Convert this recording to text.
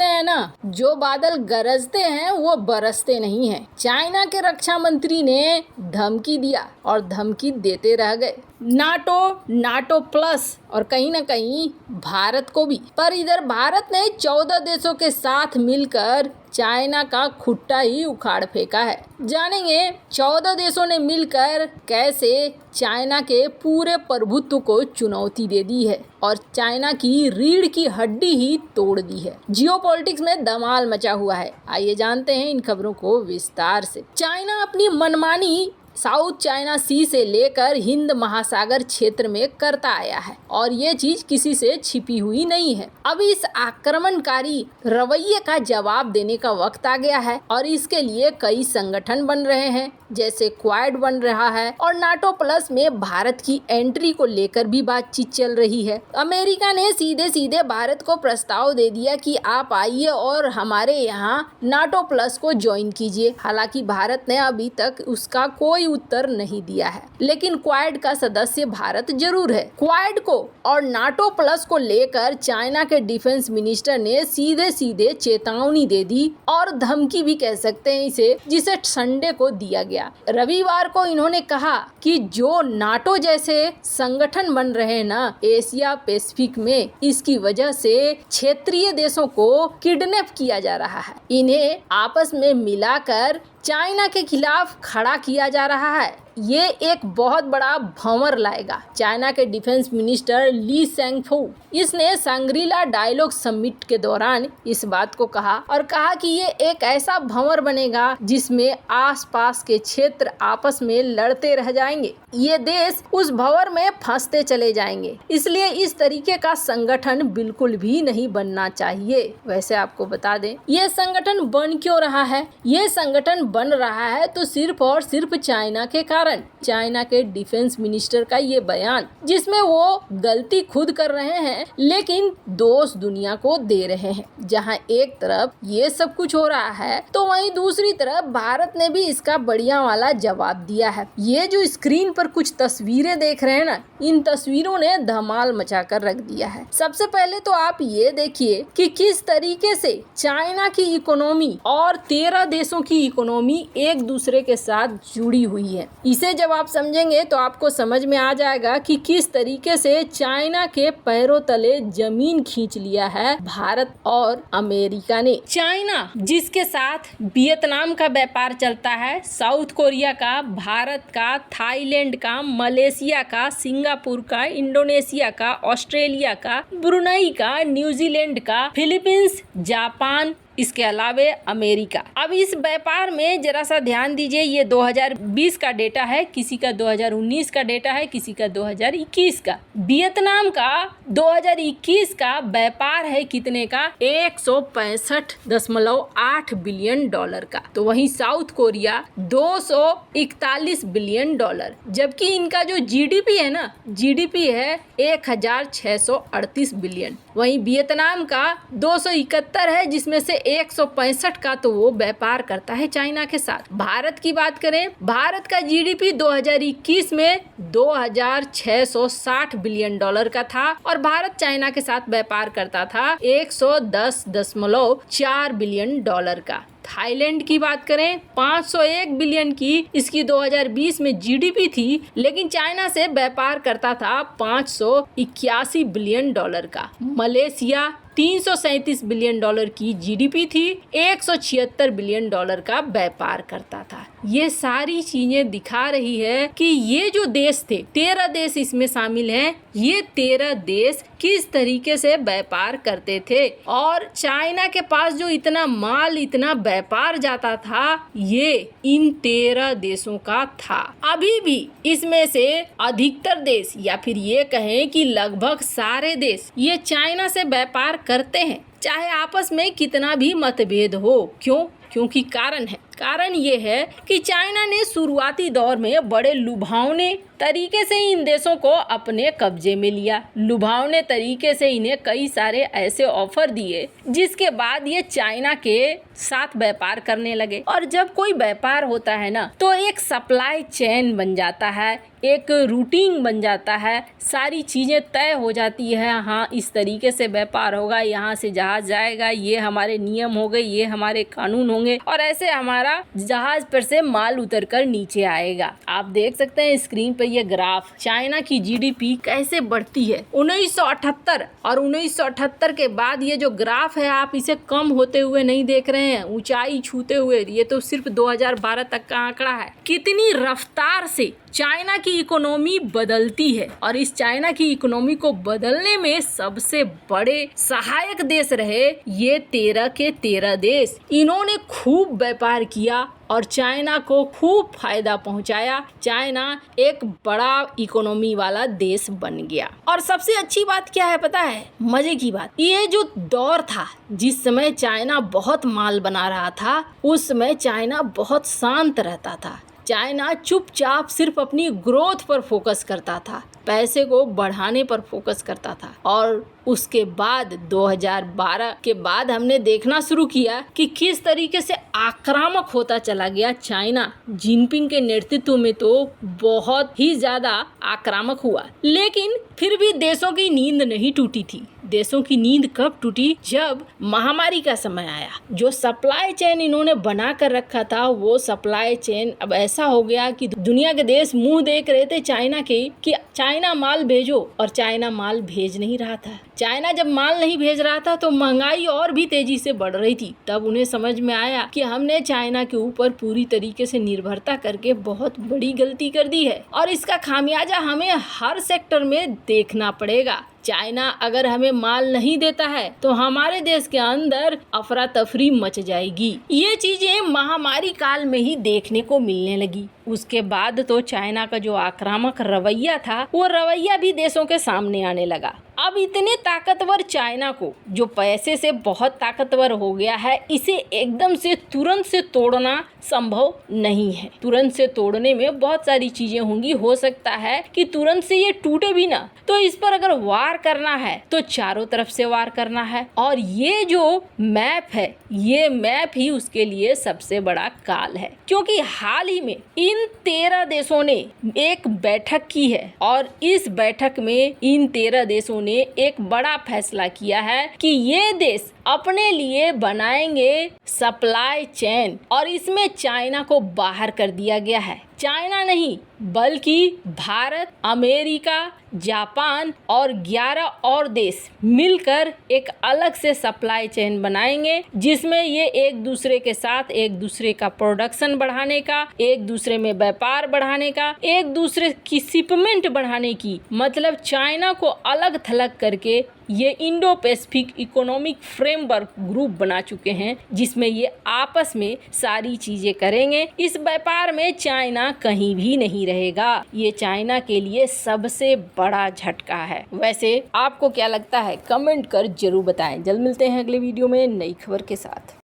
कहते हैं ना, जो बादल गरजते हैं वो बरसते नहीं हैं। चाइना के रक्षा मंत्री ने धमकी दिया और धमकी देते रह गए। नाटो प्लस और कहीं ना कहीं भारत को भी। पर इधर भारत ने 14 देशों के साथ मिलकर चाइना का खुट्टा ही उखाड़ फेंका है। जानेंगे 14 देशों ने मिलकर कैसे चाइना के पूरे प्रभुत्व को चुनौती दे दी है और चाइना की रीढ़ की हड्डी ही तोड़ दी है। जियोपॉलिटिक्स में धमाल मचा हुआ है। आइए जानते हैं इन खबरों को विस्तार से। चाइना अपनी मनमानी साउथ चाइना सी से लेकर हिंद महासागर क्षेत्र में करता आया है और ये चीज किसी से छिपी हुई नहीं है। अब इस आक्रमणकारी रवैये का जवाब देने का वक्त आ गया है और इसके लिए कई संगठन बन रहे हैं, जैसे क्वाड बन रहा है और नाटो प्लस में भारत की एंट्री को लेकर भी बातचीत चल रही है। अमेरिका ने सीधे सीधे भारत को प्रस्ताव दे दिया कि आप आइए और हमारे यहाँ नाटो प्लस को ज्वाइन कीजिए। हालांकि भारत ने अभी तक उसका कोई उत्तर नहीं दिया है, लेकिन क्वाड का सदस्य भारत जरूर है। क्वाड को और नाटो प्लस को लेकर चाइना के डिफेंस मिनिस्टर ने सीधे सीधे चेतावनी दे दी और धमकी भी कह सकते हैं इसे, जिसे संडे को दिया गया। रविवार को इन्होंने कहा कि जो नाटो जैसे संगठन बन रहे हैं ना एशिया पैसिफिक में, इसकी वजह से क्षेत्रीय देशों को किडनैप किया जा रहा है। इन्हें आपस में मिलाकर चाइना के खिलाफ खड़ा किया जा रहा है। ये एक बहुत बड़ा भंवर लाएगा। चाइना के डिफेंस मिनिस्टर ली सेंगफू इसने सांग्रीला डायलॉग समिट के दौरान इस बात को कहा और कहा कि ये एक ऐसा भंवर बनेगा जिसमें आसपास के क्षेत्र आपस में लड़ते रह जाएंगे। ये देश उस भंवर में फंसते चले जाएंगे। इसलिए इस तरीके का संगठन बिल्कुल भी नहीं बनना चाहिए। वैसे आपको बता दें, ये संगठन बन क्यों रहा है? ये संगठन बन रहा है तो सिर्फ और सिर्फ चाइना के कारण। चाइना के डिफेंस मिनिस्टर का ये बयान, जिसमें वो गलती खुद कर रहे हैं लेकिन दोष दुनिया को दे रहे हैं। जहां एक तरफ ये सब कुछ हो रहा है तो वहीं दूसरी तरफ भारत ने भी इसका बढ़िया वाला जवाब दिया है। ये जो स्क्रीन पर कुछ तस्वीरें देख रहे हैं ना, इन तस्वीरों ने धमाल मचा कर रख दिया है। सबसे पहले तो आप ये देखिए कि किस तरीके से चाइना की इकोनॉमी और 13 देशों की इकोनॉमी एक दूसरे के साथ जुड़ी हुई है। इसे जब आप समझेंगे तो आपको समझ में आ जाएगा कि किस तरीके से चाइना के पैरों तले जमीन खींच लिया है भारत और अमेरिका ने। चाइना जिसके साथ वियतनाम का व्यापार चलता है, साउथ कोरिया का, भारत का, थाईलैंड का, मलेशिया का, सिंगापुर का, इंडोनेशिया का, ऑस्ट्रेलिया का, ब्रुनई का, न्यूजीलैंड का, फिलीपींस, जापान, इसके अलावे अमेरिका। अब इस व्यापार में जरा सा ध्यान दीजिए, ये 2020 का डेटा है, किसी का 2019 का डेटा है, किसी का 2021 का। वियतनाम का 2021 का व्यापार है कितने का? 165.8 बिलियन डॉलर का। तो वहीं साउथ कोरिया 241 बिलियन डॉलर, जबकि इनका जो जीडीपी है ना, जीडीपी है 1638 बिलियन। वहीं वियतनाम का 271 है, जिसमें से 165 का तो वो व्यापार करता है चाइना के साथ। भारत की बात करें, भारत का जीडीपी 2021 में 2660 बिलियन डॉलर का था और भारत चाइना के साथ व्यापार करता था 110.4 बिलियन डॉलर का। थाईलैंड की बात करें, 501 बिलियन की इसकी 2020 में जीडीपी थी, लेकिन चाइना से व्यापार करता था 581 बिलियन डॉलर का। मलेशिया 337 बिलियन डॉलर की जीडीपी थी, 176 बिलियन डॉलर का व्यापार करता था। ये सारी चीजें दिखा रही है कि ये जो देश थे, 13 देश इसमें शामिल हैं, ये 13 देश किस तरीके से व्यापार करते थे और चाइना के पास जो इतना माल, इतना व्यापार जाता था, ये इन 13 देशों का था। अभी भी इसमें से अधिकतर देश या फिर ये कहें कि लगभग सारे देश ये चाइना से व्यापार करते हैं, चाहे आपस में कितना भी मतभेद हो। क्यों? क्योंकि कारण है। कारण ये है कि चाइना ने शुरुआती दौर में बड़े लुभावने तरीके से इन देशों को अपने कब्जे में लिया। लुभावने तरीके से इन्हें कई सारे ऐसे ऑफर दिए जिसके बाद ये चाइना के साथ व्यापार करने लगे। और जब कोई व्यापार होता है ना, तो एक सप्लाई चेन बन जाता है, एक रूटीन बन जाता है, सारी चीज़ें तय हो जाती है। हाँ, इस तरीके से व्यापार होगा, यहाँ से जहाज जाएगा, ये हमारे नियम हो गए, ये हमारे कानून होंगे, और ऐसे हमारा जहाज पर से माल उतर कर नीचे आएगा। आप देख सकते हैं स्क्रीन पर ये ग्राफ, चाइना की जीडीपी कैसे बढ़ती है 1978 और 1978 के बाद ये जो ग्राफ है आप इसे कम होते हुए नहीं देख रहे हैं, ऊंचाई छूते हुए। ये तो सिर्फ 2012 तक का आंकड़ा है। कितनी रफ्तार से चाइना की इकोनॉमी बदलती है, और इस चाइना की इकोनॉमी को बदलने में सबसे बड़े सहायक देश रहे ये 13 के 13 देश। इन्होंने खूब व्यापार किया और चाइना को खूब फायदा पहुंचाया। चाइना एक बड़ा इकोनॉमी वाला देश बन गया। और सबसे अच्छी बात क्या है पता है, मजे की बात, ये जो दौर था जिस समय चाइना बहुत माल बना रहा था, उस समय चाइना बहुत शांत रहता था। चाइना चुपचाप सिर्फ अपनी ग्रोथ पर फोकस करता था, पैसे को बढ़ाने पर फोकस करता था। और उसके बाद 2012 के बाद हमने देखना शुरू किया कि किस तरीके से आक्रामक होता चला गया चाइना। जिनपिंग के नेतृत्व में तो बहुत ही ज़्यादा आक्रामक हुआ, लेकिन फिर भी देशों की नींद नहीं टूटी थी। देशों की नींद कब टूटी, जब महामारी का समय आया। जो सप्लाई चेन इन्होंने बना कर रखा था, वो सप्लाई चेन अब ऐसा हो गया कि दुनिया के देश मुंह देख रहे थे चाइना के कि चाइना माल भेजो, और चाइना माल भेज नहीं रहा था। चाइना जब माल नहीं भेज रहा था तो महंगाई और भी तेजी से बढ़ रही थी। तब उन्हें समझ में आया कि हमने चाइना के ऊपर पूरी तरीके से निर्भरता करके बहुत बड़ी गलती कर दी है, और इसका खामियाजा हमें हर सेक्टर में देखना पड़ेगा। चाइना अगर हमें माल नहीं देता है तो हमारे देश के अंदर अफरा तफरी मच जाएगी। ये चीजें महामारी काल में ही देखने को मिलने लगी। उसके बाद तो चाइना का जो आक्रामक रवैया था, वो रवैया भी देशों के सामने आने लगा। अब इतने ताकतवर चाइना को, जो पैसे से बहुत ताकतवर हो गया है, इसे एकदम से तुरंत से तोड़ना संभव नहीं है। तुरंत से तोड़ने में बहुत सारी चीजें होंगी। हो सकता है कि तुरंत से ये टूटे भी ना, तो इस पर अगर वार करना है तो चारों तरफ से वार करना है। और ये जो मैप है, ये मैप ही उसके लिए सबसे बड़ा काल है, क्योंकि हाल ही में इन 13 देशों ने एक बैठक की है, और इस बैठक में इन 13 देशों ने एक बड़ा फैसला किया है कि ये देश अपने लिए बनाएंगे सप्लाई चेन, और इसमें चाइना को बाहर कर दिया गया है। चाइना नहीं बल्कि भारत, अमेरिका, जापान और 11 और देश मिलकर एक अलग से सप्लाई चेन बनाएंगे, जिसमें ये एक दूसरे के साथ एक दूसरे का प्रोडक्शन बढ़ाने का, एक दूसरे में व्यापार बढ़ाने का, एक दूसरे की शिपमेंट बढ़ाने की, मतलब चाइना को अलग थलग करके ये Indo Pacific economic framework group बना चुके हैं, जिसमें ये आपस में सारी चीजें करेंगे। इस व्यापार में चाइना कहीं भी नहीं रहेगा। ये चाइना के लिए सबसे बड़ा झटका है। वैसे आपको क्या लगता है, कमेंट कर जरूर बताएं। जल्द मिलते हैं अगले वीडियो में नई खबर के साथ।